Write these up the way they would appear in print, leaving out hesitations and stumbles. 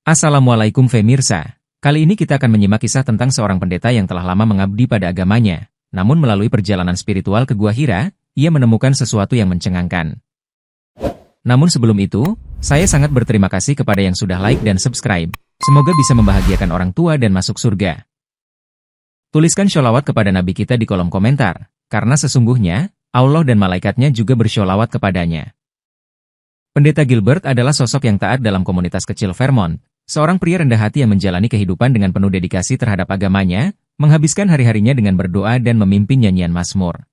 Assalamualaikum Femirsa. Kali ini kita akan menyimak kisah tentang seorang pendeta yang telah lama mengabdi pada agamanya. Namun melalui perjalanan spiritual ke Gua Hira, ia menemukan sesuatu yang mencengangkan. Namun sebelum itu, saya sangat berterima kasih kepada yang sudah like dan subscribe. Semoga bisa membahagiakan orang tua dan masuk surga. Tuliskan sholawat kepada Nabi kita di kolom komentar, karena sesungguhnya, Allah dan malaikatnya juga bersholawat kepadanya. Pendeta Gilbert adalah sosok yang taat dalam komunitas kecil Vermont, seorang pria rendah hati yang menjalani kehidupan dengan penuh dedikasi terhadap agamanya, menghabiskan hari-harinya dengan berdoa dan memimpin nyanyian mazmur.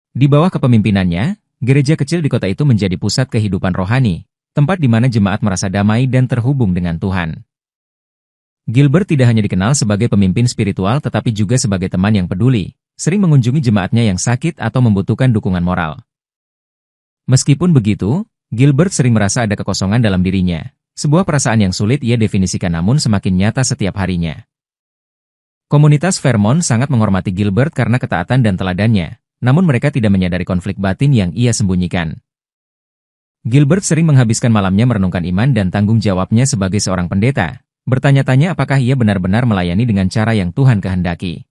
Di bawah kepemimpinannya, gereja kecil di kota itu menjadi pusat kehidupan rohani, tempat di mana jemaat merasa damai dan terhubung dengan Tuhan. Gilbert tidak hanya dikenal sebagai pemimpin spiritual tetapi juga sebagai teman yang peduli, sering mengunjungi jemaatnya yang sakit atau membutuhkan dukungan moral. Meskipun begitu, Gilbert sering merasa ada kekosongan dalam dirinya, sebuah perasaan yang sulit ia definisikan namun semakin nyata setiap harinya. Komunitas Vermont sangat menghormati Gilbert karena ketaatan dan teladannya, namun mereka tidak menyadari konflik batin yang ia sembunyikan. Gilbert sering menghabiskan malamnya merenungkan iman dan tanggung jawabnya sebagai seorang pendeta, bertanya-tanya apakah ia benar-benar melayani dengan cara yang Tuhan kehendaki.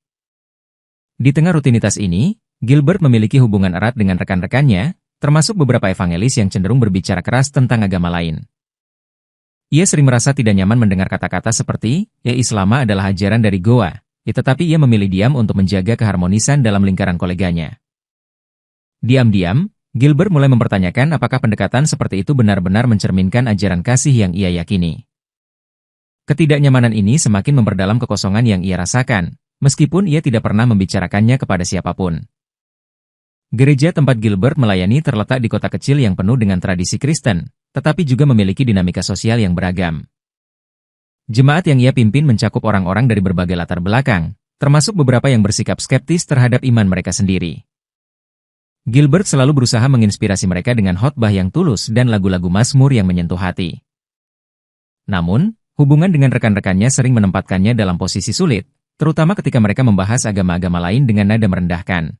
Di tengah rutinitas ini, Gilbert memiliki hubungan erat dengan rekan-rekannya, termasuk beberapa evangelis yang cenderung berbicara keras tentang agama lain. Ia sering merasa tidak nyaman mendengar kata-kata seperti, "Ya Islam adalah ajaran dari Goa," tetapi ia memilih diam untuk menjaga keharmonisan dalam lingkaran koleganya. Diam-diam, Gilbert mulai mempertanyakan apakah pendekatan seperti itu benar-benar mencerminkan ajaran kasih yang ia yakini. Ketidaknyamanan ini semakin memperdalam kekosongan yang ia rasakan, meskipun ia tidak pernah membicarakannya kepada siapapun. Gereja tempat Gilbert melayani terletak di kota kecil yang penuh dengan tradisi Kristen, tetapi juga memiliki dinamika sosial yang beragam. Jemaat yang ia pimpin mencakup orang-orang dari berbagai latar belakang, termasuk beberapa yang bersikap skeptis terhadap iman mereka sendiri. Gilbert selalu berusaha menginspirasi mereka dengan khotbah yang tulus dan lagu-lagu mazmur yang menyentuh hati. Namun, hubungan dengan rekan-rekannya sering menempatkannya dalam posisi sulit, terutama ketika mereka membahas agama-agama lain dengan nada merendahkan.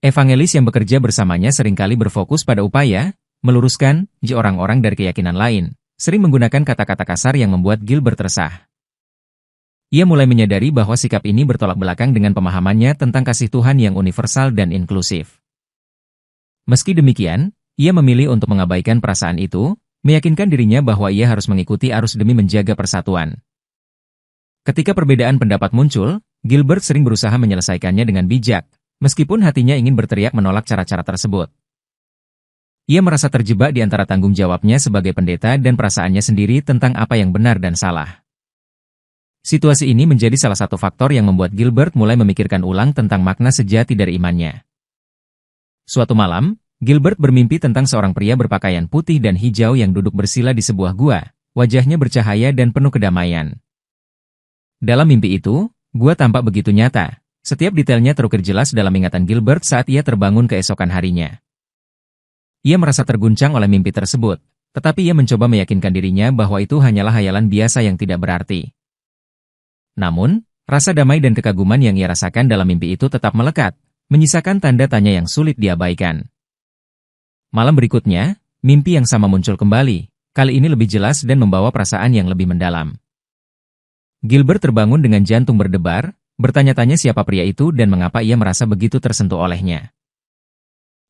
Evangelis yang bekerja bersamanya seringkali berfokus pada upaya meluruskan orang-orang dari keyakinan lain, sering menggunakan kata-kata kasar yang membuat Gilbert resah. Ia mulai menyadari bahwa sikap ini bertolak belakang dengan pemahamannya tentang kasih Tuhan yang universal dan inklusif. Meski demikian, ia memilih untuk mengabaikan perasaan itu, meyakinkan dirinya bahwa ia harus mengikuti arus demi menjaga persatuan. Ketika perbedaan pendapat muncul, Gilbert sering berusaha menyelesaikannya dengan bijak, meskipun hatinya ingin berteriak menolak cara-cara tersebut. Ia merasa terjebak di antara tanggung jawabnya sebagai pendeta dan perasaannya sendiri tentang apa yang benar dan salah. Situasi ini menjadi salah satu faktor yang membuat Gilbert mulai memikirkan ulang tentang makna sejati dari imannya. Suatu malam, Gilbert bermimpi tentang seorang pria berpakaian putih dan hijau yang duduk bersila di sebuah gua, wajahnya bercahaya dan penuh kedamaian. Dalam mimpi itu, gua tampak begitu nyata. Setiap detailnya terukir jelas dalam ingatan Gilbert saat ia terbangun keesokan harinya. Ia merasa terguncang oleh mimpi tersebut, tetapi ia mencoba meyakinkan dirinya bahwa itu hanyalah hayalan biasa yang tidak berarti. Namun, rasa damai dan kekaguman yang ia rasakan dalam mimpi itu tetap melekat, menyisakan tanda tanya yang sulit diabaikan. Malam berikutnya, mimpi yang sama muncul kembali, kali ini lebih jelas dan membawa perasaan yang lebih mendalam. Gilbert terbangun dengan jantung berdebar, bertanya-tanya siapa pria itu dan mengapa ia merasa begitu tersentuh olehnya.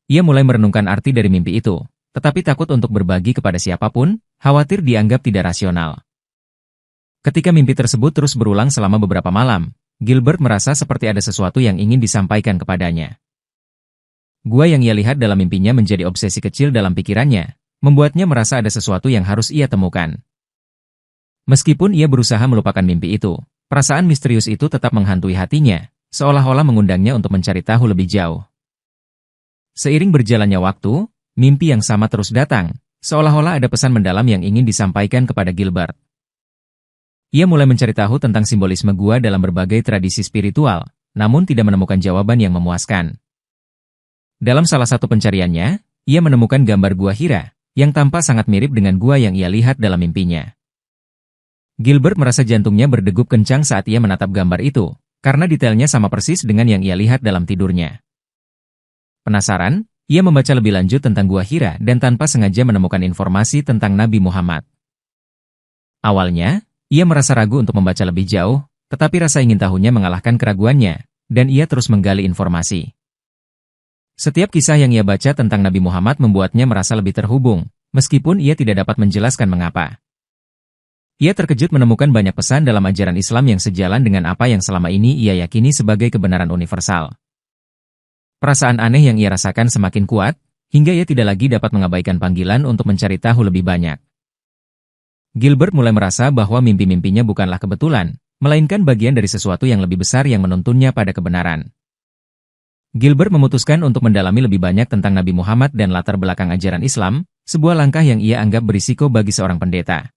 Ia mulai merenungkan arti dari mimpi itu, tetapi takut untuk berbagi kepada siapapun, khawatir dianggap tidak rasional. Ketika mimpi tersebut terus berulang selama beberapa malam, Gilbert merasa seperti ada sesuatu yang ingin disampaikan kepadanya. Gua yang ia lihat dalam mimpinya menjadi obsesi kecil dalam pikirannya, membuatnya merasa ada sesuatu yang harus ia temukan. Meskipun ia berusaha melupakan mimpi itu, perasaan misterius itu tetap menghantui hatinya, seolah-olah mengundangnya untuk mencari tahu lebih jauh. Seiring berjalannya waktu, mimpi yang sama terus datang, seolah-olah ada pesan mendalam yang ingin disampaikan kepada Gilbert. Ia mulai mencari tahu tentang simbolisme gua dalam berbagai tradisi spiritual, namun tidak menemukan jawaban yang memuaskan. Dalam salah satu pencariannya, ia menemukan gambar Gua Hira, yang tampak sangat mirip dengan gua yang ia lihat dalam mimpinya. Gilbert merasa jantungnya berdegup kencang saat ia menatap gambar itu, karena detailnya sama persis dengan yang ia lihat dalam tidurnya. Penasaran, ia membaca lebih lanjut tentang Gua Hira dan tanpa sengaja menemukan informasi tentang Nabi Muhammad. Awalnya, ia merasa ragu untuk membaca lebih jauh, tetapi rasa ingin tahunya mengalahkan keraguannya, dan ia terus menggali informasi. Setiap kisah yang ia baca tentang Nabi Muhammad membuatnya merasa lebih terhubung, meskipun ia tidak dapat menjelaskan mengapa. Ia terkejut menemukan banyak pesan dalam ajaran Islam yang sejalan dengan apa yang selama ini ia yakini sebagai kebenaran universal. Perasaan aneh yang ia rasakan semakin kuat, hingga ia tidak lagi dapat mengabaikan panggilan untuk mencari tahu lebih banyak. Gilbert mulai merasa bahwa mimpi-mimpinya bukanlah kebetulan, melainkan bagian dari sesuatu yang lebih besar yang menuntunnya pada kebenaran. Gilbert memutuskan untuk mendalami lebih banyak tentang Nabi Muhammad dan latar belakang ajaran Islam, sebuah langkah yang ia anggap berisiko bagi seorang pendeta.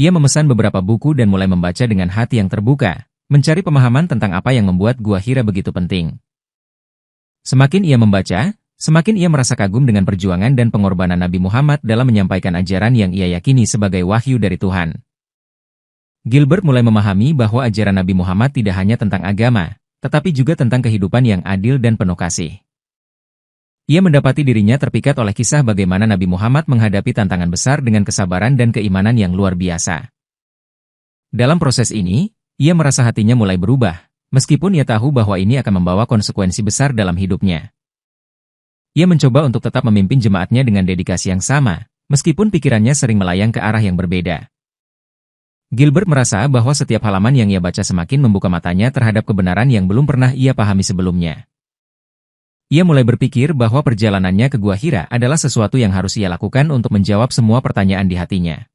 Ia memesan beberapa buku dan mulai membaca dengan hati yang terbuka, mencari pemahaman tentang apa yang membuat Gua Hira begitu penting. Semakin ia membaca, semakin ia merasa kagum dengan perjuangan dan pengorbanan Nabi Muhammad dalam menyampaikan ajaran yang ia yakini sebagai wahyu dari Tuhan. Gilbert mulai memahami bahwa ajaran Nabi Muhammad tidak hanya tentang agama, tetapi juga tentang kehidupan yang adil dan penuh kasih. Ia mendapati dirinya terpikat oleh kisah bagaimana Nabi Muhammad menghadapi tantangan besar dengan kesabaran dan keimanan yang luar biasa. Dalam proses ini, ia merasa hatinya mulai berubah, meskipun ia tahu bahwa ini akan membawa konsekuensi besar dalam hidupnya. Ia mencoba untuk tetap memimpin jemaatnya dengan dedikasi yang sama, meskipun pikirannya sering melayang ke arah yang berbeda. Gilbert merasa bahwa setiap halaman yang ia baca semakin membuka matanya terhadap kebenaran yang belum pernah ia pahami sebelumnya. Ia mulai berpikir bahwa perjalanannya ke Gua Hira adalah sesuatu yang harus ia lakukan untuk menjawab semua pertanyaan di hatinya.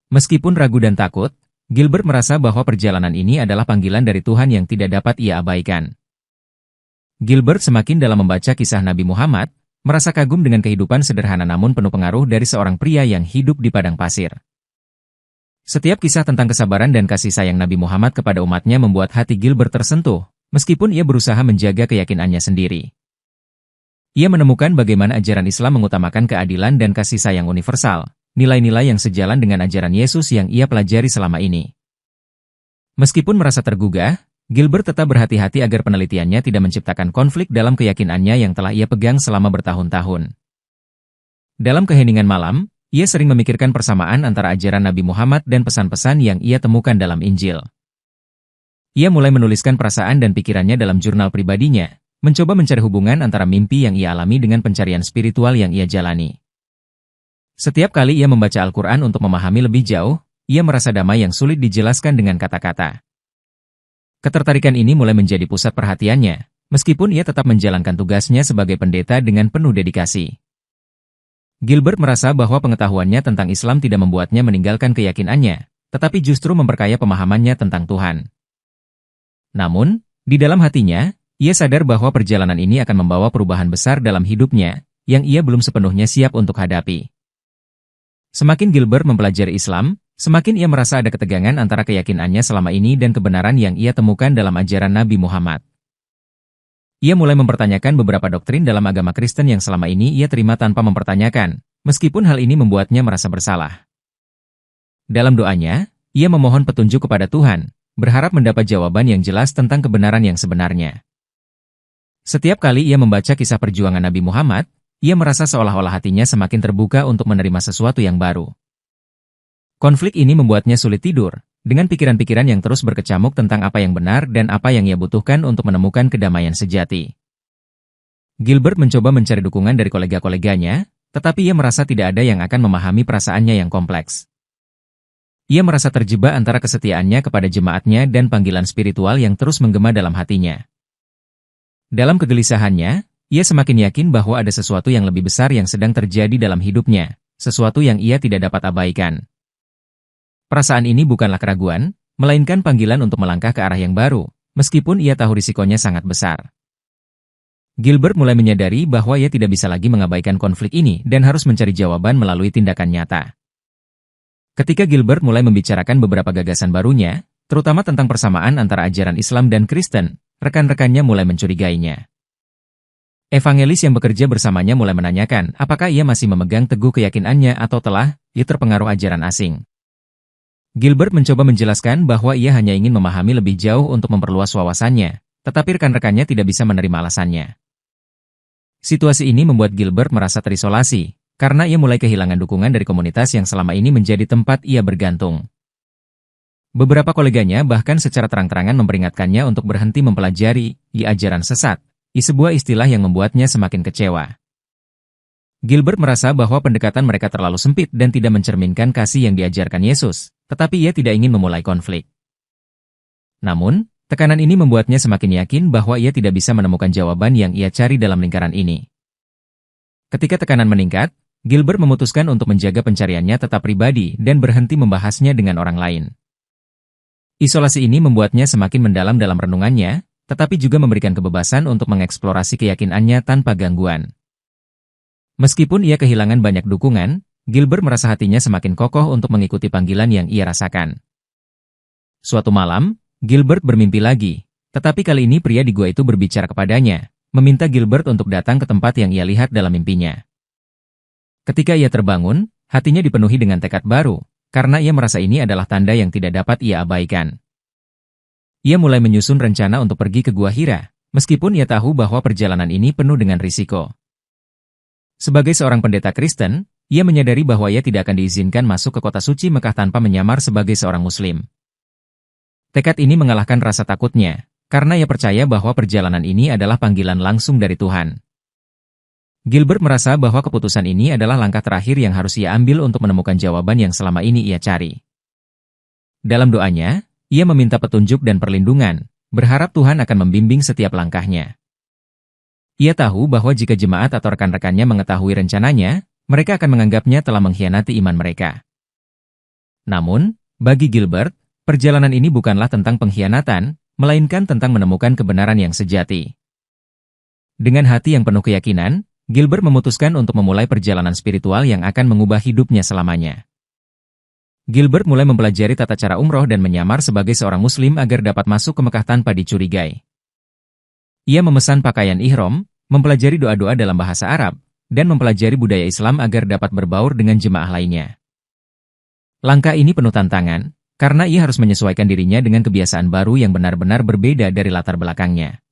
Meskipun ragu dan takut, Gilbert merasa bahwa perjalanan ini adalah panggilan dari Tuhan yang tidak dapat ia abaikan. Gilbert semakin dalam membaca kisah Nabi Muhammad, merasa kagum dengan kehidupan sederhana namun penuh pengaruh dari seorang pria yang hidup di padang pasir. Setiap kisah tentang kesabaran dan kasih sayang Nabi Muhammad kepada umatnya membuat hati Gilbert tersentuh, meskipun ia berusaha menjaga keyakinannya sendiri. Ia menemukan bagaimana ajaran Islam mengutamakan keadilan dan kasih sayang universal, nilai-nilai yang sejalan dengan ajaran Yesus yang ia pelajari selama ini. Meskipun merasa tergugah, Gilbert tetap berhati-hati agar penelitiannya tidak menciptakan konflik dalam keyakinannya yang telah ia pegang selama bertahun-tahun. Dalam keheningan malam, ia sering memikirkan persamaan antara ajaran Nabi Muhammad dan pesan-pesan yang ia temukan dalam Injil. Ia mulai menuliskan perasaan dan pikirannya dalam jurnal pribadinya, mencoba mencari hubungan antara mimpi yang ia alami dengan pencarian spiritual yang ia jalani. Setiap kali ia membaca Al-Quran untuk memahami lebih jauh, ia merasa damai yang sulit dijelaskan dengan kata-kata. Ketertarikan ini mulai menjadi pusat perhatiannya, meskipun ia tetap menjalankan tugasnya sebagai pendeta dengan penuh dedikasi. Gilbert merasa bahwa pengetahuannya tentang Islam tidak membuatnya meninggalkan keyakinannya, tetapi justru memperkaya pemahamannya tentang Tuhan. Namun, di dalam hatinya, ia sadar bahwa perjalanan ini akan membawa perubahan besar dalam hidupnya, yang ia belum sepenuhnya siap untuk hadapi. Semakin Gilbert mempelajari Islam, semakin ia merasa ada ketegangan antara keyakinannya selama ini dan kebenaran yang ia temukan dalam ajaran Nabi Muhammad. Ia mulai mempertanyakan beberapa doktrin dalam agama Kristen yang selama ini ia terima tanpa mempertanyakan, meskipun hal ini membuatnya merasa bersalah. Dalam doanya, ia memohon petunjuk kepada Tuhan, berharap mendapat jawaban yang jelas tentang kebenaran yang sebenarnya. Setiap kali ia membaca kisah perjuangan Nabi Muhammad, ia merasa seolah-olah hatinya semakin terbuka untuk menerima sesuatu yang baru. Konflik ini membuatnya sulit tidur, dengan pikiran-pikiran yang terus berkecamuk tentang apa yang benar dan apa yang ia butuhkan untuk menemukan kedamaian sejati. Gilbert mencoba mencari dukungan dari kolega-koleganya, tetapi ia merasa tidak ada yang akan memahami perasaannya yang kompleks. Ia merasa terjebak antara kesetiaannya kepada jemaatnya dan panggilan spiritual yang terus menggema dalam hatinya. Dalam kegelisahannya, ia semakin yakin bahwa ada sesuatu yang lebih besar yang sedang terjadi dalam hidupnya, sesuatu yang ia tidak dapat abaikan. Perasaan ini bukanlah keraguan, melainkan panggilan untuk melangkah ke arah yang baru, meskipun ia tahu risikonya sangat besar. Gilbert mulai menyadari bahwa ia tidak bisa lagi mengabaikan konflik ini dan harus mencari jawaban melalui tindakan nyata. Ketika Gilbert mulai membicarakan beberapa gagasan barunya, terutama tentang persamaan antara ajaran Islam dan Kristen, rekan-rekannya mulai mencurigainya. Evangelis yang bekerja bersamanya mulai menanyakan apakah ia masih memegang teguh keyakinannya atau telah ia terpengaruh ajaran asing. Gilbert mencoba menjelaskan bahwa ia hanya ingin memahami lebih jauh untuk memperluas wawasannya, tetapi rekan-rekannya tidak bisa menerima alasannya. Situasi ini membuat Gilbert merasa terisolasi, karena ia mulai kehilangan dukungan dari komunitas yang selama ini menjadi tempat ia bergantung. Beberapa koleganya bahkan secara terang-terangan memperingatkannya untuk berhenti mempelajari ajaran sesat, sebuah istilah yang membuatnya semakin kecewa. Gilbert merasa bahwa pendekatan mereka terlalu sempit dan tidak mencerminkan kasih yang diajarkan Yesus, tetapi ia tidak ingin memulai konflik. Namun, tekanan ini membuatnya semakin yakin bahwa ia tidak bisa menemukan jawaban yang ia cari dalam lingkaran ini. Ketika tekanan meningkat, Gilbert memutuskan untuk menjaga pencariannya tetap pribadi dan berhenti membahasnya dengan orang lain. Isolasi ini membuatnya semakin mendalam dalam renungannya, tetapi juga memberikan kebebasan untuk mengeksplorasi keyakinannya tanpa gangguan. Meskipun ia kehilangan banyak dukungan, Gilbert merasa hatinya semakin kokoh untuk mengikuti panggilan yang ia rasakan. Suatu malam, Gilbert bermimpi lagi, tetapi kali ini pria di gua itu berbicara kepadanya, meminta Gilbert untuk datang ke tempat yang ia lihat dalam mimpinya. Ketika ia terbangun, hatinya dipenuhi dengan tekad baru, karena ia merasa ini adalah tanda yang tidak dapat ia abaikan. Ia mulai menyusun rencana untuk pergi ke Gua Hira, meskipun ia tahu bahwa perjalanan ini penuh dengan risiko. Sebagai seorang pendeta Kristen, ia menyadari bahwa ia tidak akan diizinkan masuk ke kota suci Mekah tanpa menyamar sebagai seorang Muslim. Tekad ini mengalahkan rasa takutnya, karena ia percaya bahwa perjalanan ini adalah panggilan langsung dari Tuhan. Gilbert merasa bahwa keputusan ini adalah langkah terakhir yang harus ia ambil untuk menemukan jawaban yang selama ini ia cari. Dalam doanya, ia meminta petunjuk dan perlindungan, berharap Tuhan akan membimbing setiap langkahnya. Ia tahu bahwa jika jemaat atau rekan-rekannya mengetahui rencananya, mereka akan menganggapnya telah mengkhianati iman mereka. Namun, bagi Gilbert, perjalanan ini bukanlah tentang pengkhianatan, melainkan tentang menemukan kebenaran yang sejati. Dengan hati yang penuh keyakinan, Gilbert memutuskan untuk memulai perjalanan spiritual yang akan mengubah hidupnya selamanya. Gilbert mulai mempelajari tata cara umroh dan menyamar sebagai seorang Muslim agar dapat masuk ke Mekah tanpa dicurigai. Ia memesan pakaian ihram, mempelajari doa-doa dalam bahasa Arab, dan mempelajari budaya Islam agar dapat berbaur dengan jemaah lainnya. Langkah ini penuh tantangan, karena ia harus menyesuaikan dirinya dengan kebiasaan baru yang benar-benar berbeda dari latar belakangnya.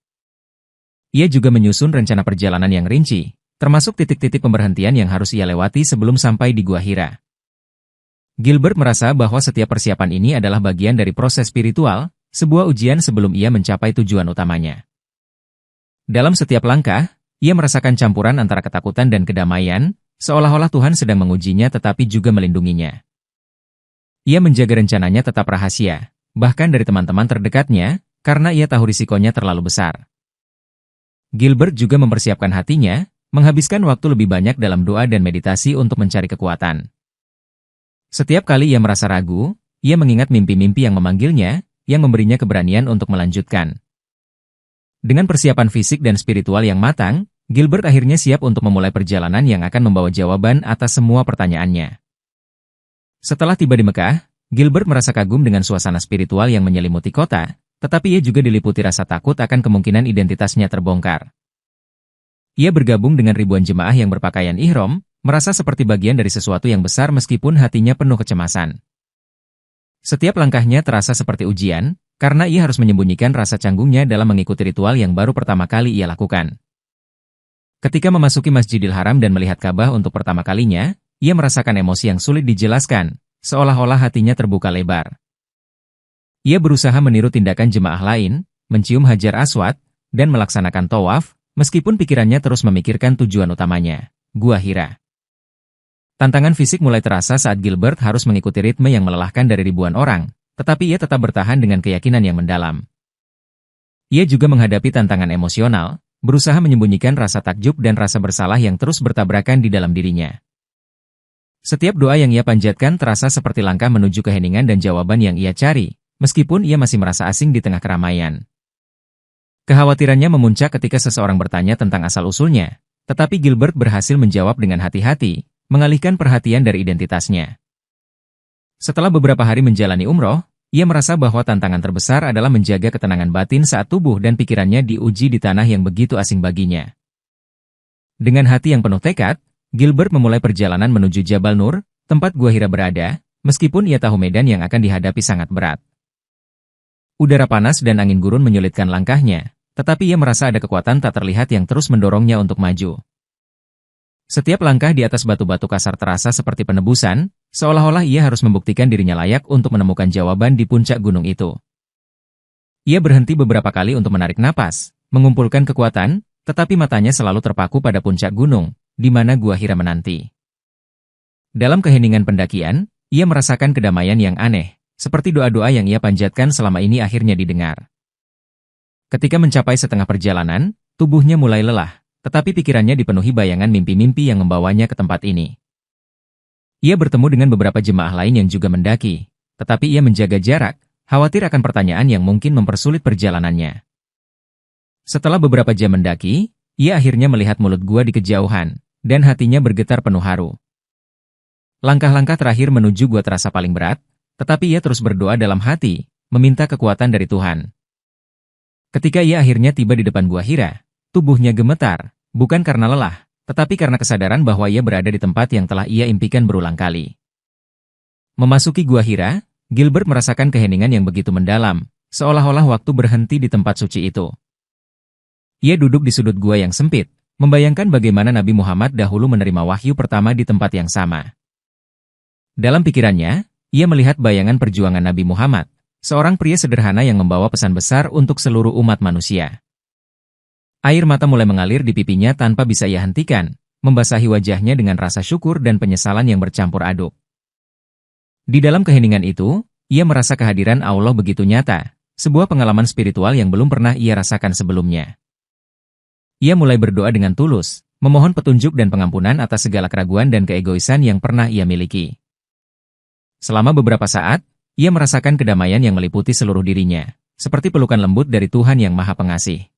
Ia juga menyusun rencana perjalanan yang rinci, termasuk titik-titik pemberhentian yang harus ia lewati sebelum sampai di Gua Hira. Gilbert merasa bahwa setiap persiapan ini adalah bagian dari proses spiritual, sebuah ujian sebelum ia mencapai tujuan utamanya. Dalam setiap langkah, ia merasakan campuran antara ketakutan dan kedamaian, seolah-olah Tuhan sedang mengujinya tetapi juga melindunginya. Ia menjaga rencananya tetap rahasia, bahkan dari teman-teman terdekatnya, karena ia tahu risikonya terlalu besar. Gilbert juga mempersiapkan hatinya, menghabiskan waktu lebih banyak dalam doa dan meditasi untuk mencari kekuatan. Setiap kali ia merasa ragu, ia mengingat mimpi-mimpi yang memanggilnya, yang memberinya keberanian untuk melanjutkan. Dengan persiapan fisik dan spiritual yang matang, Gilbert akhirnya siap untuk memulai perjalanan yang akan membawa jawaban atas semua pertanyaannya. Setelah tiba di Mekah, Gilbert merasa kagum dengan suasana spiritual yang menyelimuti kota, tetapi ia juga diliputi rasa takut akan kemungkinan identitasnya terbongkar. Ia bergabung dengan ribuan jemaah yang berpakaian ihram, merasa seperti bagian dari sesuatu yang besar meskipun hatinya penuh kecemasan. Setiap langkahnya terasa seperti ujian, karena ia harus menyembunyikan rasa canggungnya dalam mengikuti ritual yang baru pertama kali ia lakukan. Ketika memasuki Masjidil Haram dan melihat Ka'bah untuk pertama kalinya, ia merasakan emosi yang sulit dijelaskan, seolah-olah hatinya terbuka lebar. Ia berusaha meniru tindakan jemaah lain, mencium Hajar Aswad, dan melaksanakan tawaf, meskipun pikirannya terus memikirkan tujuan utamanya, Gua Hira. Tantangan fisik mulai terasa saat Gilbert harus mengikuti ritme yang melelahkan dari ribuan orang, tetapi ia tetap bertahan dengan keyakinan yang mendalam. Ia juga menghadapi tantangan emosional, berusaha menyembunyikan rasa takjub dan rasa bersalah yang terus bertabrakan di dalam dirinya. Setiap doa yang ia panjatkan terasa seperti langkah menuju keheningan dan jawaban yang ia cari, meskipun ia masih merasa asing di tengah keramaian. Kekhawatirannya memuncak ketika seseorang bertanya tentang asal-usulnya, tetapi Gilbert berhasil menjawab dengan hati-hati, mengalihkan perhatian dari identitasnya. Setelah beberapa hari menjalani umroh, ia merasa bahwa tantangan terbesar adalah menjaga ketenangan batin saat tubuh dan pikirannya diuji di tanah yang begitu asing baginya. Dengan hati yang penuh tekad, Gilbert memulai perjalanan menuju Jabal Nur, tempat Gua Hira berada, meskipun ia tahu medan yang akan dihadapi sangat berat. Udara panas dan angin gurun menyulitkan langkahnya, tetapi ia merasa ada kekuatan tak terlihat yang terus mendorongnya untuk maju. Setiap langkah di atas batu-batu kasar terasa seperti penebusan, seolah-olah ia harus membuktikan dirinya layak untuk menemukan jawaban di puncak gunung itu. Ia berhenti beberapa kali untuk menarik napas, mengumpulkan kekuatan, tetapi matanya selalu terpaku pada puncak gunung, di mana Gua Hira menanti. Dalam keheningan pendakian, ia merasakan kedamaian yang aneh, seperti doa-doa yang ia panjatkan selama ini akhirnya didengar. Ketika mencapai setengah perjalanan, tubuhnya mulai lelah, tetapi pikirannya dipenuhi bayangan mimpi-mimpi yang membawanya ke tempat ini. Ia bertemu dengan beberapa jemaah lain yang juga mendaki, tetapi ia menjaga jarak, khawatir akan pertanyaan yang mungkin mempersulit perjalanannya. Setelah beberapa jam mendaki, ia akhirnya melihat mulut gua di kejauhan, dan hatinya bergetar penuh haru. Langkah-langkah terakhir menuju gua terasa paling berat, tetapi ia terus berdoa dalam hati, meminta kekuatan dari Tuhan. Ketika ia akhirnya tiba di depan Gua Hira, tubuhnya gemetar, bukan karena lelah, tetapi karena kesadaran bahwa ia berada di tempat yang telah ia impikan berulang kali. Memasuki Gua Hira, Gilbert merasakan keheningan yang begitu mendalam, seolah-olah waktu berhenti di tempat suci itu. Ia duduk di sudut gua yang sempit, membayangkan bagaimana Nabi Muhammad dahulu menerima wahyu pertama di tempat yang sama. Dalam pikirannya, ia melihat bayangan perjuangan Nabi Muhammad, seorang pria sederhana yang membawa pesan besar untuk seluruh umat manusia. Air mata mulai mengalir di pipinya tanpa bisa ia hentikan, membasahi wajahnya dengan rasa syukur dan penyesalan yang bercampur aduk. Di dalam keheningan itu, ia merasa kehadiran Allah begitu nyata, sebuah pengalaman spiritual yang belum pernah ia rasakan sebelumnya. Ia mulai berdoa dengan tulus, memohon petunjuk dan pengampunan atas segala keraguan dan keegoisan yang pernah ia miliki. Selama beberapa saat, ia merasakan kedamaian yang meliputi seluruh dirinya, seperti pelukan lembut dari Tuhan yang Maha Pengasih.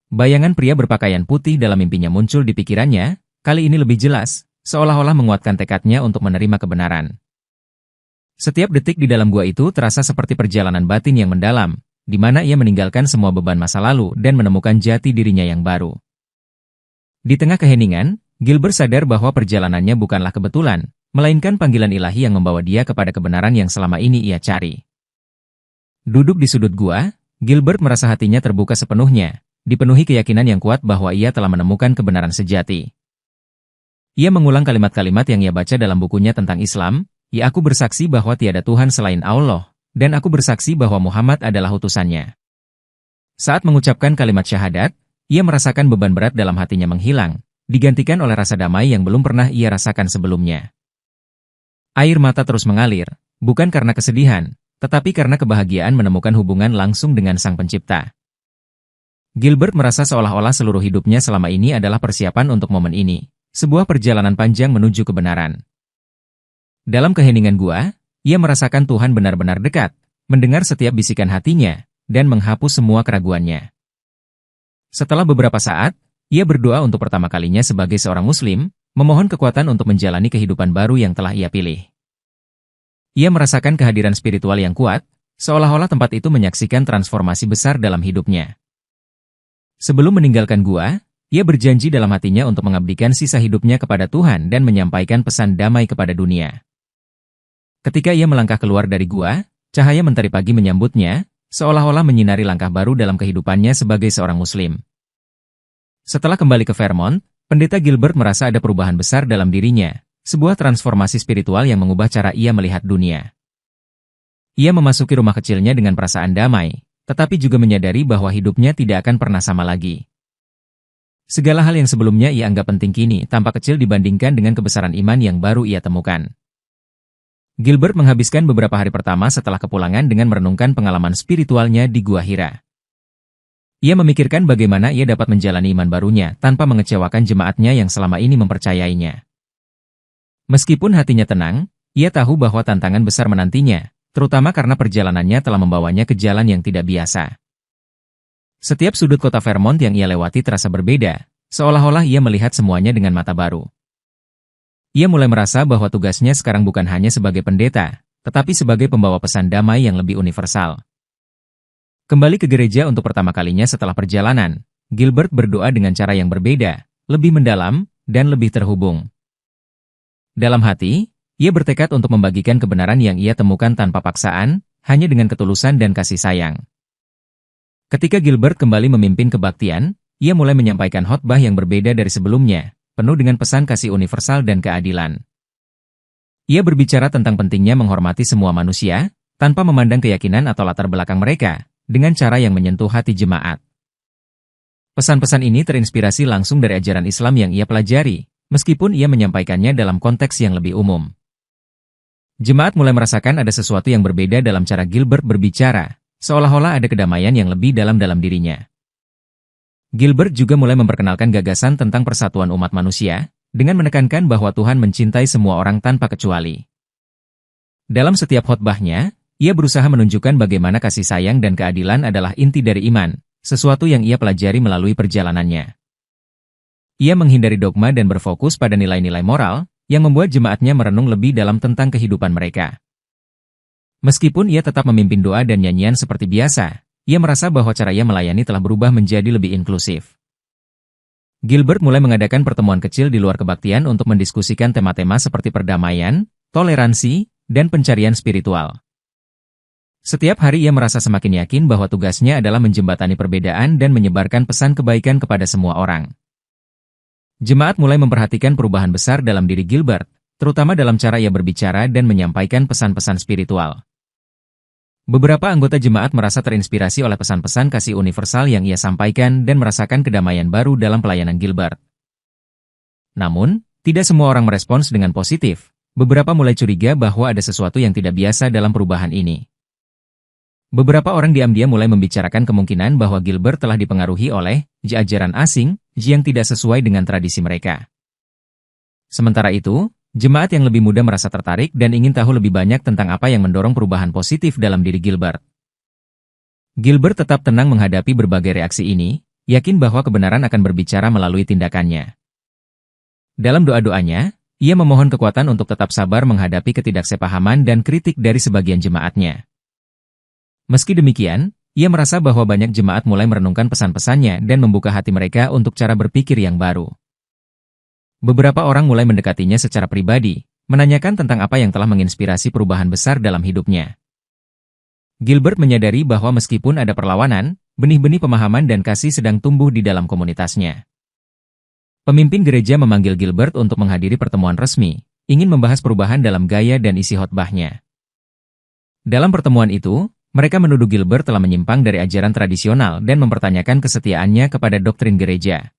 Bayangan pria berpakaian putih dalam mimpinya muncul di pikirannya, kali ini lebih jelas, seolah-olah menguatkan tekadnya untuk menerima kebenaran. Setiap detik di dalam gua itu terasa seperti perjalanan batin yang mendalam, di mana ia meninggalkan semua beban masa lalu dan menemukan jati dirinya yang baru. Di tengah keheningan, Gilbert sadar bahwa perjalanannya bukanlah kebetulan, melainkan panggilan ilahi yang membawa dia kepada kebenaran yang selama ini ia cari. Duduk di sudut gua, Gilbert merasa hatinya terbuka sepenuhnya, dipenuhi keyakinan yang kuat bahwa ia telah menemukan kebenaran sejati. Ia mengulang kalimat-kalimat yang ia baca dalam bukunya tentang Islam, "Ya, aku bersaksi bahwa tiada Tuhan selain Allah, dan aku bersaksi bahwa Muhammad adalah utusannya." Saat mengucapkan kalimat syahadat, ia merasakan beban berat dalam hatinya menghilang, digantikan oleh rasa damai yang belum pernah ia rasakan sebelumnya. Air mata terus mengalir, bukan karena kesedihan, tetapi karena kebahagiaan menemukan hubungan langsung dengan Sang Pencipta. Gilbert merasa seolah-olah seluruh hidupnya selama ini adalah persiapan untuk momen ini, sebuah perjalanan panjang menuju kebenaran. Dalam keheningan gua, ia merasakan Tuhan benar-benar dekat, mendengar setiap bisikan hatinya, dan menghapus semua keraguannya. Setelah beberapa saat, ia berdoa untuk pertama kalinya sebagai seorang Muslim, memohon kekuatan untuk menjalani kehidupan baru yang telah ia pilih. Ia merasakan kehadiran spiritual yang kuat, seolah-olah tempat itu menyaksikan transformasi besar dalam hidupnya. Sebelum meninggalkan gua, ia berjanji dalam hatinya untuk mengabdikan sisa hidupnya kepada Tuhan dan menyampaikan pesan damai kepada dunia. Ketika ia melangkah keluar dari gua, cahaya mentari pagi menyambutnya, seolah-olah menyinari langkah baru dalam kehidupannya sebagai seorang Muslim. Setelah kembali ke Vermont, Pendeta Gilbert merasa ada perubahan besar dalam dirinya, sebuah transformasi spiritual yang mengubah cara ia melihat dunia. Ia memasuki rumah kecilnya dengan perasaan damai, tetapi juga menyadari bahwa hidupnya tidak akan pernah sama lagi. Segala hal yang sebelumnya ia anggap penting kini tampak kecil dibandingkan dengan kebesaran iman yang baru ia temukan. Gilbert menghabiskan beberapa hari pertama setelah kepulangan dengan merenungkan pengalaman spiritualnya di Gua Hira. Ia memikirkan bagaimana ia dapat menjalani iman barunya tanpa mengecewakan jemaatnya yang selama ini mempercayainya. Meskipun hatinya tenang, ia tahu bahwa tantangan besar menantinya, terutama karena perjalanannya telah membawanya ke jalan yang tidak biasa. Setiap sudut kota Vermont yang ia lewati terasa berbeda, seolah-olah ia melihat semuanya dengan mata baru. Ia mulai merasa bahwa tugasnya sekarang bukan hanya sebagai pendeta, tetapi sebagai pembawa pesan damai yang lebih universal. Kembali ke gereja untuk pertama kalinya setelah perjalanan, Gilbert berdoa dengan cara yang berbeda, lebih mendalam, dan lebih terhubung. Dalam hati, ia bertekad untuk membagikan kebenaran yang ia temukan tanpa paksaan, hanya dengan ketulusan dan kasih sayang. Ketika Gilbert kembali memimpin kebaktian, ia mulai menyampaikan khotbah yang berbeda dari sebelumnya, penuh dengan pesan kasih universal dan keadilan. Ia berbicara tentang pentingnya menghormati semua manusia, tanpa memandang keyakinan atau latar belakang mereka, dengan cara yang menyentuh hati jemaat. Pesan-pesan ini terinspirasi langsung dari ajaran Islam yang ia pelajari, meskipun ia menyampaikannya dalam konteks yang lebih umum. Jemaat mulai merasakan ada sesuatu yang berbeda dalam cara Gilbert berbicara, seolah-olah ada kedamaian yang lebih dalam dirinya. Gilbert juga mulai memperkenalkan gagasan tentang persatuan umat manusia, dengan menekankan bahwa Tuhan mencintai semua orang tanpa kecuali. Dalam setiap khotbahnya, ia berusaha menunjukkan bagaimana kasih sayang dan keadilan adalah inti dari iman, sesuatu yang ia pelajari melalui perjalanannya. Ia menghindari dogma dan berfokus pada nilai-nilai moral, yang membuat jemaatnya merenung lebih dalam tentang kehidupan mereka. Meskipun ia tetap memimpin doa dan nyanyian seperti biasa, ia merasa bahwa cara ia melayani telah berubah menjadi lebih inklusif. Gilbert mulai mengadakan pertemuan kecil di luar kebaktian untuk mendiskusikan tema-tema seperti perdamaian, toleransi, dan pencarian spiritual. Setiap hari ia merasa semakin yakin bahwa tugasnya adalah menjembatani perbedaan dan menyebarkan pesan kebaikan kepada semua orang. Jemaat mulai memperhatikan perubahan besar dalam diri Gilbert, terutama dalam cara ia berbicara dan menyampaikan pesan-pesan spiritual. Beberapa anggota jemaat merasa terinspirasi oleh pesan-pesan kasih universal yang ia sampaikan dan merasakan kedamaian baru dalam pelayanan Gilbert. Namun, tidak semua orang merespons dengan positif. Beberapa mulai curiga bahwa ada sesuatu yang tidak biasa dalam perubahan ini. Beberapa orang diam-diam mulai membicarakan kemungkinan bahwa Gilbert telah dipengaruhi oleh ajaran asing yang tidak sesuai dengan tradisi mereka. Sementara itu, jemaat yang lebih muda merasa tertarik dan ingin tahu lebih banyak tentang apa yang mendorong perubahan positif dalam diri Gilbert. Gilbert tetap tenang menghadapi berbagai reaksi ini, yakin bahwa kebenaran akan berbicara melalui tindakannya. Dalam doa-doanya, ia memohon kekuatan untuk tetap sabar menghadapi ketidaksepahaman dan kritik dari sebagian jemaatnya. Meski demikian, ia merasa bahwa banyak jemaat mulai merenungkan pesan-pesannya dan membuka hati mereka untuk cara berpikir yang baru. Beberapa orang mulai mendekatinya secara pribadi, menanyakan tentang apa yang telah menginspirasi perubahan besar dalam hidupnya. Gilbert menyadari bahwa meskipun ada perlawanan, benih-benih pemahaman dan kasih sedang tumbuh di dalam komunitasnya. Pemimpin gereja memanggil Gilbert untuk menghadiri pertemuan resmi, ingin membahas perubahan dalam gaya dan isi khotbahnya. Dalam pertemuan itu, mereka menuduh Gilbert telah menyimpang dari ajaran tradisional dan mempertanyakan kesetiaannya kepada doktrin gereja.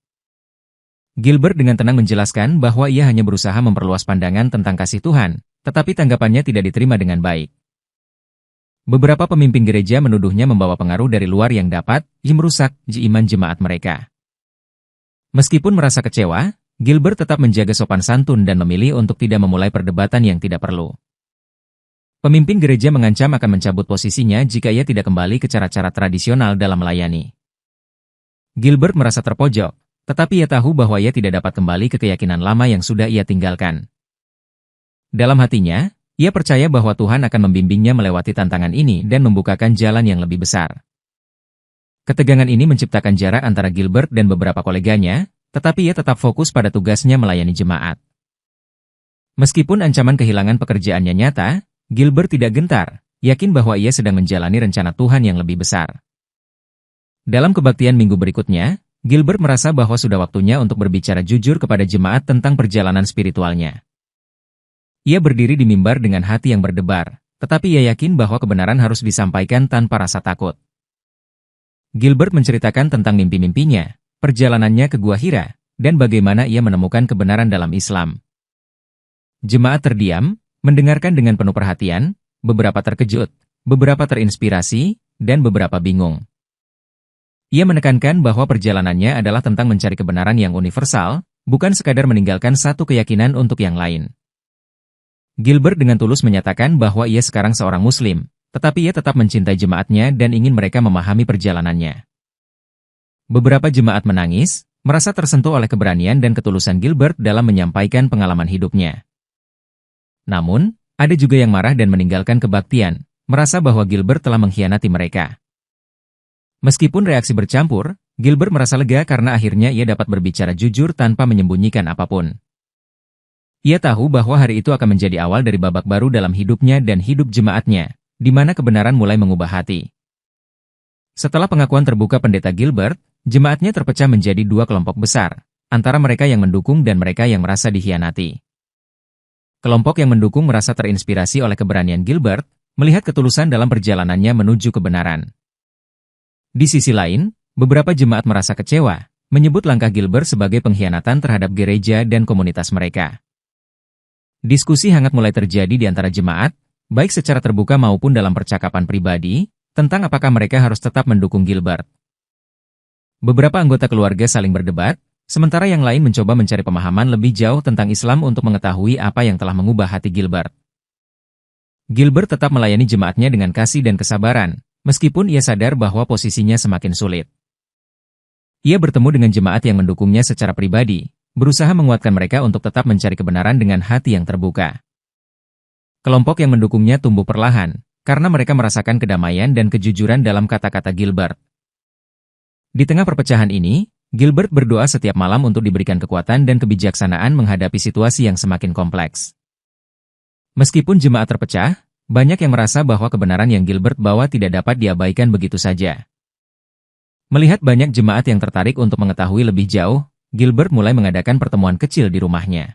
Gilbert dengan tenang menjelaskan bahwa ia hanya berusaha memperluas pandangan tentang kasih Tuhan, tetapi tanggapannya tidak diterima dengan baik. Beberapa pemimpin gereja menuduhnya membawa pengaruh dari luar yang dapat merusak iman jemaat mereka. Meskipun merasa kecewa, Gilbert tetap menjaga sopan santun dan memilih untuk tidak memulai perdebatan yang tidak perlu. Pemimpin gereja mengancam akan mencabut posisinya jika ia tidak kembali ke cara-cara tradisional dalam melayani. Gilbert merasa terpojok, tetapi ia tahu bahwa ia tidak dapat kembali ke keyakinan lama yang sudah ia tinggalkan. Dalam hatinya, ia percaya bahwa Tuhan akan membimbingnya melewati tantangan ini dan membukakan jalan yang lebih besar. Ketegangan ini menciptakan jarak antara Gilbert dan beberapa koleganya, tetapi ia tetap fokus pada tugasnya melayani jemaat. Meskipun ancaman kehilangan pekerjaannya nyata, Gilbert tidak gentar, yakin bahwa ia sedang menjalani rencana Tuhan yang lebih besar. Dalam kebaktian minggu berikutnya, Gilbert merasa bahwa sudah waktunya untuk berbicara jujur kepada jemaat tentang perjalanan spiritualnya. Ia berdiri di mimbar dengan hati yang berdebar, tetapi ia yakin bahwa kebenaran harus disampaikan tanpa rasa takut. Gilbert menceritakan tentang mimpi-mimpinya, perjalanannya ke Gua Hira, dan bagaimana ia menemukan kebenaran dalam Islam. Jemaat terdiam, mendengarkan dengan penuh perhatian, beberapa terkejut, beberapa terinspirasi, dan beberapa bingung. Ia menekankan bahwa perjalanannya adalah tentang mencari kebenaran yang universal, bukan sekadar meninggalkan satu keyakinan untuk yang lain. Gilbert dengan tulus menyatakan bahwa ia sekarang seorang Muslim, tetapi ia tetap mencintai jemaatnya dan ingin mereka memahami perjalanannya. Beberapa jemaat menangis, merasa tersentuh oleh keberanian dan ketulusan Gilbert dalam menyampaikan pengalaman hidupnya. Namun, ada juga yang marah dan meninggalkan kebaktian, merasa bahwa Gilbert telah mengkhianati mereka. Meskipun reaksi bercampur, Gilbert merasa lega karena akhirnya ia dapat berbicara jujur tanpa menyembunyikan apapun. Ia tahu bahwa hari itu akan menjadi awal dari babak baru dalam hidupnya dan hidup jemaatnya, di mana kebenaran mulai mengubah hati. Setelah pengakuan terbuka pendeta Gilbert, jemaatnya terpecah menjadi dua kelompok besar. antara mereka yang mendukung dan mereka yang merasa dikhianati. Kelompok yang mendukung merasa terinspirasi oleh keberanian Gilbert, melihat ketulusan dalam perjalanannya menuju kebenaran. Di sisi lain, beberapa jemaat merasa kecewa, menyebut langkah Gilbert sebagai pengkhianatan terhadap gereja dan komunitas mereka. Diskusi hangat mulai terjadi di antara jemaat, baik secara terbuka maupun dalam percakapan pribadi, tentang apakah mereka harus tetap mendukung Gilbert. Beberapa anggota keluarga saling berdebat, sementara yang lain mencoba mencari pemahaman lebih jauh tentang Islam untuk mengetahui apa yang telah mengubah hati Gilbert. Gilbert tetap melayani jemaatnya dengan kasih dan kesabaran, meskipun ia sadar bahwa posisinya semakin sulit. Ia bertemu dengan jemaat yang mendukungnya secara pribadi, berusaha menguatkan mereka untuk tetap mencari kebenaran dengan hati yang terbuka. Kelompok yang mendukungnya tumbuh perlahan, karena mereka merasakan kedamaian dan kejujuran dalam kata-kata Gilbert. Di tengah perpecahan ini, Gilbert berdoa setiap malam untuk diberikan kekuatan dan kebijaksanaan menghadapi situasi yang semakin kompleks. Meskipun jemaat terpecah, banyak yang merasa bahwa kebenaran yang Gilbert bawa tidak dapat diabaikan begitu saja. Melihat banyak jemaat yang tertarik untuk mengetahui lebih jauh, Gilbert mulai mengadakan pertemuan kecil di rumahnya.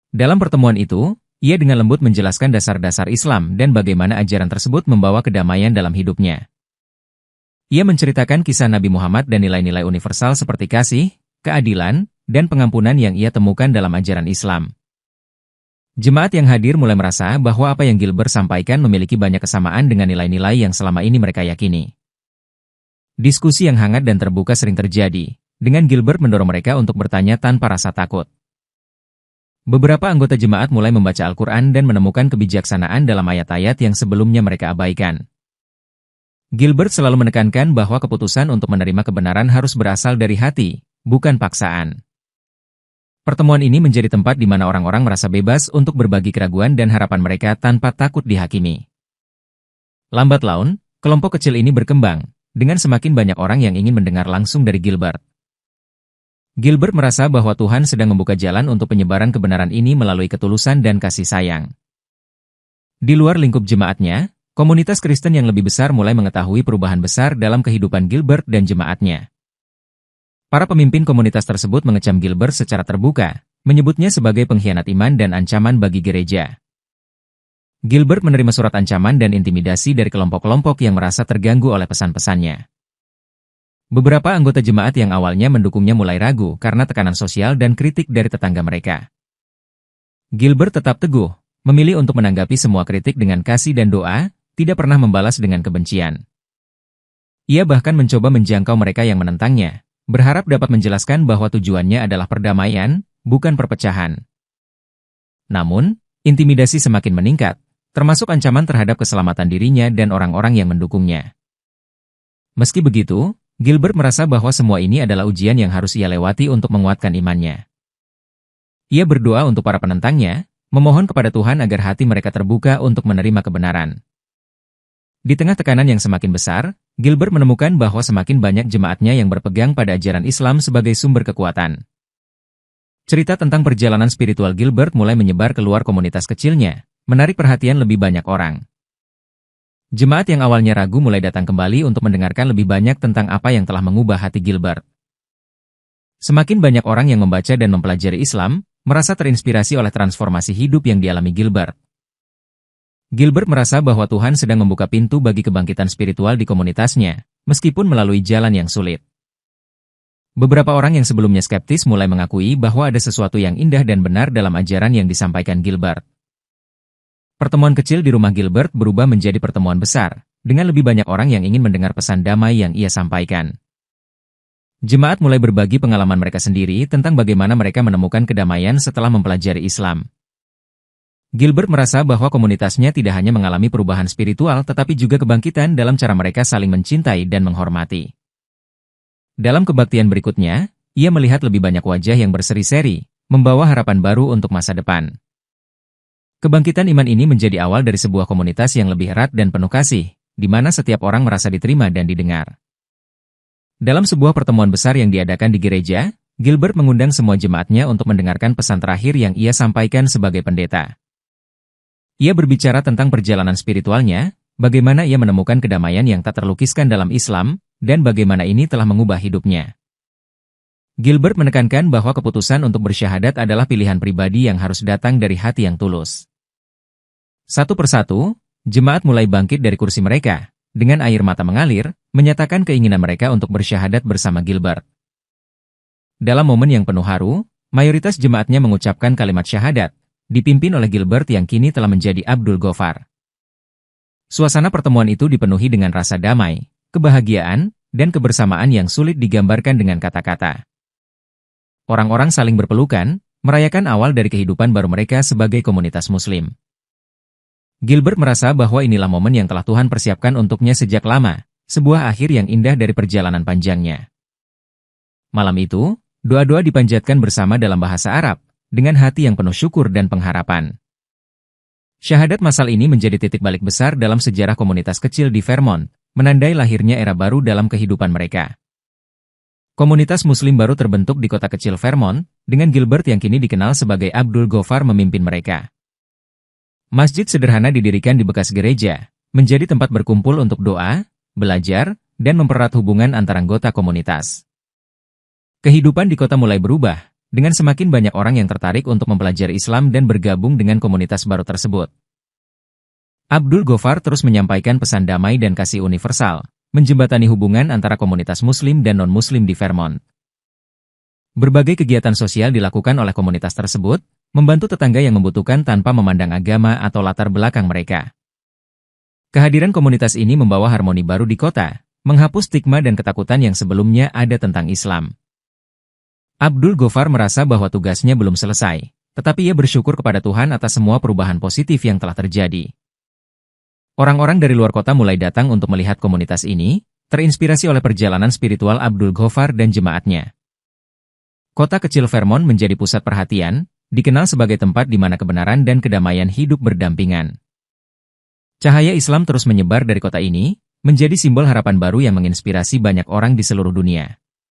Dalam pertemuan itu, ia dengan lembut menjelaskan dasar-dasar Islam dan bagaimana ajaran tersebut membawa kedamaian dalam hidupnya. Ia menceritakan kisah Nabi Muhammad dan nilai-nilai universal seperti kasih, keadilan, dan pengampunan yang ia temukan dalam ajaran Islam. Jemaat yang hadir mulai merasa bahwa apa yang Gilbert sampaikan memiliki banyak kesamaan dengan nilai-nilai yang selama ini mereka yakini. Diskusi yang hangat dan terbuka sering terjadi, dengan Gilbert mendorong mereka untuk bertanya tanpa rasa takut. Beberapa anggota jemaat mulai membaca Al-Quran dan menemukan kebijaksanaan dalam ayat-ayat yang sebelumnya mereka abaikan. Gilbert selalu menekankan bahwa keputusan untuk menerima kebenaran harus berasal dari hati, bukan paksaan. Pertemuan ini menjadi tempat di mana orang-orang merasa bebas untuk berbagi keraguan dan harapan mereka tanpa takut dihakimi. Lambat laun, kelompok kecil ini berkembang, dengan semakin banyak orang yang ingin mendengar langsung dari Gilbert. Gilbert merasa bahwa Tuhan sedang membuka jalan untuk penyebaran kebenaran ini melalui ketulusan dan kasih sayang. Di luar lingkup jemaatnya, komunitas Kristen yang lebih besar mulai mengetahui perubahan besar dalam kehidupan Gilbert dan jemaatnya. Para pemimpin komunitas tersebut mengecam Gilbert secara terbuka, menyebutnya sebagai pengkhianat iman dan ancaman bagi gereja. Gilbert menerima surat ancaman dan intimidasi dari kelompok-kelompok yang merasa terganggu oleh pesan-pesannya. Beberapa anggota jemaat yang awalnya mendukungnya mulai ragu karena tekanan sosial dan kritik dari tetangga mereka. Gilbert tetap teguh, memilih untuk menanggapi semua kritik dengan kasih dan doa, tidak pernah membalas dengan kebencian. Ia bahkan mencoba menjangkau mereka yang menentangnya, berharap dapat menjelaskan bahwa tujuannya adalah perdamaian, bukan perpecahan. Namun, intimidasi semakin meningkat, termasuk ancaman terhadap keselamatan dirinya dan orang-orang yang mendukungnya. Meski begitu, Gilbert merasa bahwa semua ini adalah ujian yang harus ia lewati untuk menguatkan imannya. Ia berdoa untuk para penentangnya, memohon kepada Tuhan agar hati mereka terbuka untuk menerima kebenaran. Di tengah tekanan yang semakin besar, Gilbert menemukan bahwa semakin banyak jemaatnya yang berpegang pada ajaran Islam sebagai sumber kekuatan. Cerita tentang perjalanan spiritual Gilbert mulai menyebar keluar komunitas kecilnya, menarik perhatian lebih banyak orang. Jemaat yang awalnya ragu mulai datang kembali untuk mendengarkan lebih banyak tentang apa yang telah mengubah hati Gilbert. Semakin banyak orang yang membaca dan mempelajari Islam, merasa terinspirasi oleh transformasi hidup yang dialami Gilbert. Gilbert merasa bahwa Tuhan sedang membuka pintu bagi kebangkitan spiritual di komunitasnya, meskipun melalui jalan yang sulit. Beberapa orang yang sebelumnya skeptis mulai mengakui bahwa ada sesuatu yang indah dan benar dalam ajaran yang disampaikan Gilbert. Pertemuan kecil di rumah Gilbert berubah menjadi pertemuan besar, dengan lebih banyak orang yang ingin mendengar pesan damai yang ia sampaikan. Jemaat mulai berbagi pengalaman mereka sendiri tentang bagaimana mereka menemukan kedamaian setelah mempelajari Islam. Gilbert merasa bahwa komunitasnya tidak hanya mengalami perubahan spiritual tetapi juga kebangkitan dalam cara mereka saling mencintai dan menghormati. Dalam kebaktian berikutnya, ia melihat lebih banyak wajah yang berseri-seri, membawa harapan baru untuk masa depan. Kebangkitan iman ini menjadi awal dari sebuah komunitas yang lebih erat dan penuh kasih, di mana setiap orang merasa diterima dan didengar. Dalam sebuah pertemuan besar yang diadakan di gereja, Gilbert mengundang semua jemaatnya untuk mendengarkan pesan terakhir yang ia sampaikan sebagai pendeta. Ia berbicara tentang perjalanan spiritualnya, bagaimana ia menemukan kedamaian yang tak terlukiskan dalam Islam, dan bagaimana ini telah mengubah hidupnya. Gilbert menekankan bahwa keputusan untuk bersyahadat adalah pilihan pribadi yang harus datang dari hati yang tulus. Satu persatu, jemaat mulai bangkit dari kursi mereka, dengan air mata mengalir, menyatakan keinginan mereka untuk bersyahadat bersama Gilbert. Dalam momen yang penuh haru, mayoritas jemaatnya mengucapkan kalimat syahadat, dipimpin oleh Gilbert yang kini telah menjadi Abdul Ghaffar. Suasana pertemuan itu dipenuhi dengan rasa damai, kebahagiaan, dan kebersamaan yang sulit digambarkan dengan kata-kata. Orang-orang saling berpelukan, merayakan awal dari kehidupan baru mereka sebagai komunitas Muslim. Gilbert merasa bahwa inilah momen yang telah Tuhan persiapkan untuknya sejak lama, sebuah akhir yang indah dari perjalanan panjangnya. Malam itu, doa-doa dipanjatkan bersama dalam bahasa Arab, dengan hati yang penuh syukur dan pengharapan. Syahadat massal ini menjadi titik balik besar dalam sejarah komunitas kecil di Vermont, menandai lahirnya era baru dalam kehidupan mereka. Komunitas Muslim baru terbentuk di kota kecil Vermont, dengan Gilbert yang kini dikenal sebagai Abdul Ghaffar memimpin mereka. Masjid sederhana didirikan di bekas gereja, menjadi tempat berkumpul untuk doa, belajar, dan mempererat hubungan antara anggota komunitas. Kehidupan di kota mulai berubah, dengan semakin banyak orang yang tertarik untuk mempelajari Islam dan bergabung dengan komunitas baru tersebut. Abdul Ghaffar terus menyampaikan pesan damai dan kasih universal, menjembatani hubungan antara komunitas Muslim dan non-Muslim di Vermont. Berbagai kegiatan sosial dilakukan oleh komunitas tersebut, membantu tetangga yang membutuhkan tanpa memandang agama atau latar belakang mereka. Kehadiran komunitas ini membawa harmoni baru di kota, menghapus stigma dan ketakutan yang sebelumnya ada tentang Islam. Abdul Ghaffar merasa bahwa tugasnya belum selesai, tetapi ia bersyukur kepada Tuhan atas semua perubahan positif yang telah terjadi. Orang-orang dari luar kota mulai datang untuk melihat komunitas ini, terinspirasi oleh perjalanan spiritual Abdul Ghaffar dan jemaatnya. Kota kecil Vermont menjadi pusat perhatian, dikenal sebagai tempat di mana kebenaran dan kedamaian hidup berdampingan. Cahaya Islam terus menyebar dari kota ini, menjadi simbol harapan baru yang menginspirasi banyak orang di seluruh dunia.